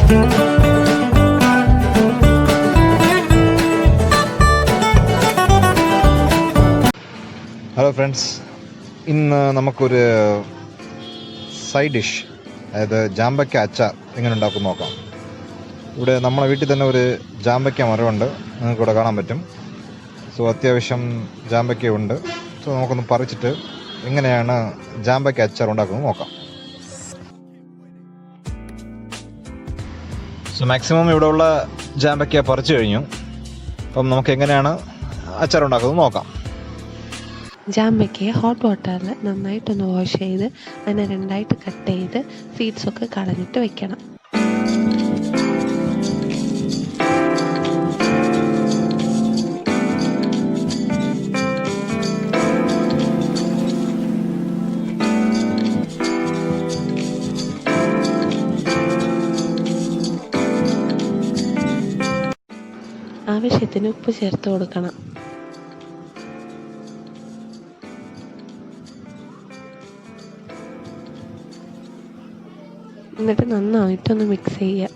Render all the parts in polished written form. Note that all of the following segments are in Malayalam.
ഹലോ ഫ്രണ്ട്സ്, ഇന്ന് നമുക്കൊരു സൈഡ് ഡിഷ്, അതായത് ജാമ്പയ്ക്ക അച്ചാർ എങ്ങനെ ഉണ്ടാക്കും നോക്കാം. ഇവിടെ നമ്മളെ വീട്ടിൽ തന്നെ ഒരു ജാമ്പയ്ക്ക മരമുണ്ട്, നിങ്ങൾക്ക് ഇവിടെ കാണാൻ പറ്റും. സോ അത്യാവശ്യം ജാമ്പയ്ക്ക ഉണ്ട്. സോ നമുക്കൊന്ന് പറിച്ചിട്ട് എങ്ങനെയാണ് ജാമ്പയ്ക്ക അച്ചാർ ഉണ്ടാക്കുന്നത് നോക്കാം. സോ മാക്സിമം ഇവിടെ ഉള്ള ജാമ്പയ്ക്ക പറിച്ചു കഴിഞ്ഞു. അപ്പം നമുക്ക് എങ്ങനെയാണ് അച്ചാർ ഉണ്ടാക്കുന്നത് നോക്കാം. ജാമ്പയ്ക്കയെ ഹോട്ട് വാട്ടറിൽ നന്നായിട്ടൊന്ന് വാഷ് ചെയ്ത് അതിനെ രണ്ടായിട്ട് കട്ട് ചെയ്ത് സീഡ്സൊക്കെ കളഞ്ഞിട്ട് വെക്കണം. ആവശ്യത്തിന് ഉപ്പ് ചേർത്ത് കൊടുക്കണം. എന്നിട്ട് നന്നായിട്ടൊന്ന് മിക്സ് ചെയ്യുക.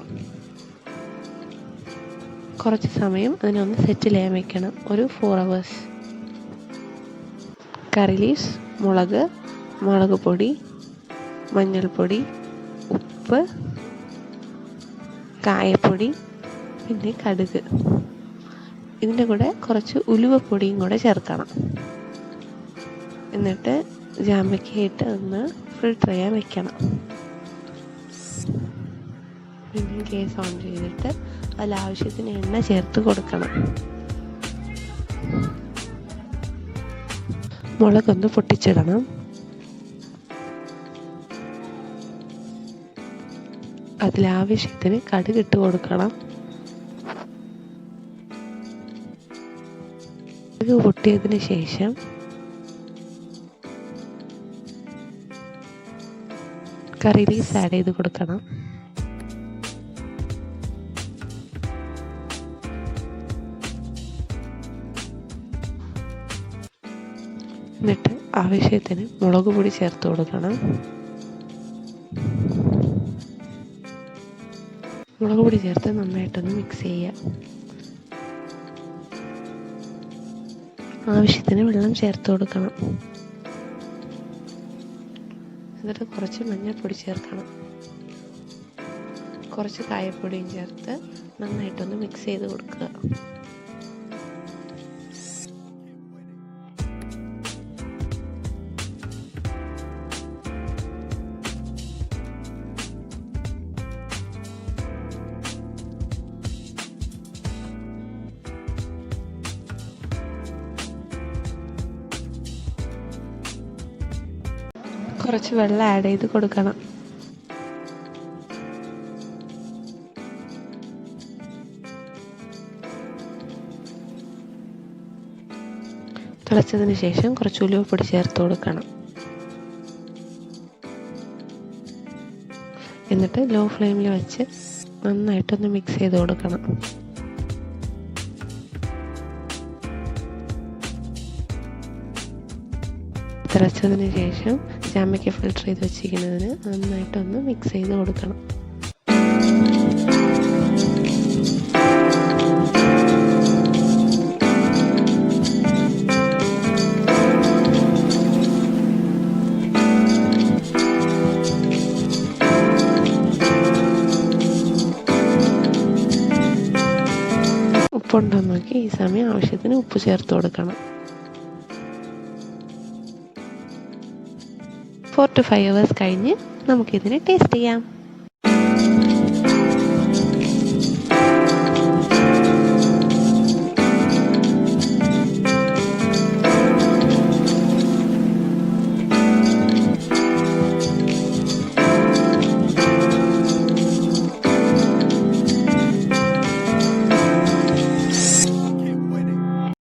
കുറച്ച് സമയം അതിനൊന്ന് സെറ്റിൽ ചെയ്യാൻ വെക്കണം, ഒരു 4 hours. കറി ലീവ്സ്, മുളക് പൊടി, മഞ്ഞൾപ്പൊടി, ഉപ്പ്, കായപ്പൊടി, പിന്നെ കടുക്. ഇതിൻ്റെ കൂടെ കുറച്ച് ഉലുവപ്പൊടിയും കൂടെ ചേർക്കണം. എന്നിട്ട് ജാമ്പയ്ക്കയിട്ട് ഒന്ന് ഫിൽട്ടർ ചെയ്യാൻ വെക്കണം. പിന്നെ ഗ്യാസ് ഓൺ ചെയ്തിട്ട് അതിലാവശ്യത്തിന് എണ്ണ ചേർത്ത് കൊടുക്കണം. മുളകൊന്ന് പൊട്ടിച്ചിടണം. അതിലാവശ്യത്തിന് കടുക് ഇട്ട് കൊടുക്കണം. കടുക് പൊട്ടിയതിന് ശേഷം കറി ലീവ്സ് ആഡ് ചെയ്ത് കൊടുക്കണം. എന്നിട്ട് ആവശ്യത്തിന് മുളക് പൊടി ചേർത്ത് കൊടുക്കണം. മുളക് പൊടി ചേർത്ത് നന്നായിട്ടൊന്ന് മിക്സ് ചെയ്യുക. ആവശ്യത്തിന് വെള്ളം ചേർത്ത് കൊടുക്കണം. എന്നിട്ട് കുറച്ച് മഞ്ഞൾപ്പൊടി ചേർക്കണം. കുറച്ച് കായപ്പൊടിയും ചേർത്ത് നന്നായിട്ടൊന്ന് മിക്സ് ചെയ്ത് കൊടുക്കുക. കുറച്ച് വെള്ളം ആഡ് ചെയ്ത് കൊടുക്കണം. തിളച്ചതിന് ശേഷം കുറച്ച് ഉലുവപ്പൊടി ചേർത്ത് കൊടുക്കണം. എന്നിട്ട് ലോ ഫ്ലെയിമിൽ വെച്ച് നന്നായിട്ടൊന്ന് മിക്സ് ചെയ്ത് കൊടുക്കണം. തിളച്ചതിന് ശേഷം ജാമ്പയ്ക്ക ഫിൽട്ടർ ചെയ്ത് വെച്ചിരിക്കുന്നതിന് നന്നായിട്ടൊന്ന് മിക്സ് ചെയ്ത് കൊടുക്കണം. ഉപ്പുണ്ടോ നോക്കി ഈ സമയം ആവശ്യത്തിന് ഉപ്പ് ചേർത്ത് കൊടുക്കണം. 4 to 5 hours കഴിഞ്ഞ് നമുക്കിതിനെ ടേസ്റ്റ് ചെയ്യാം.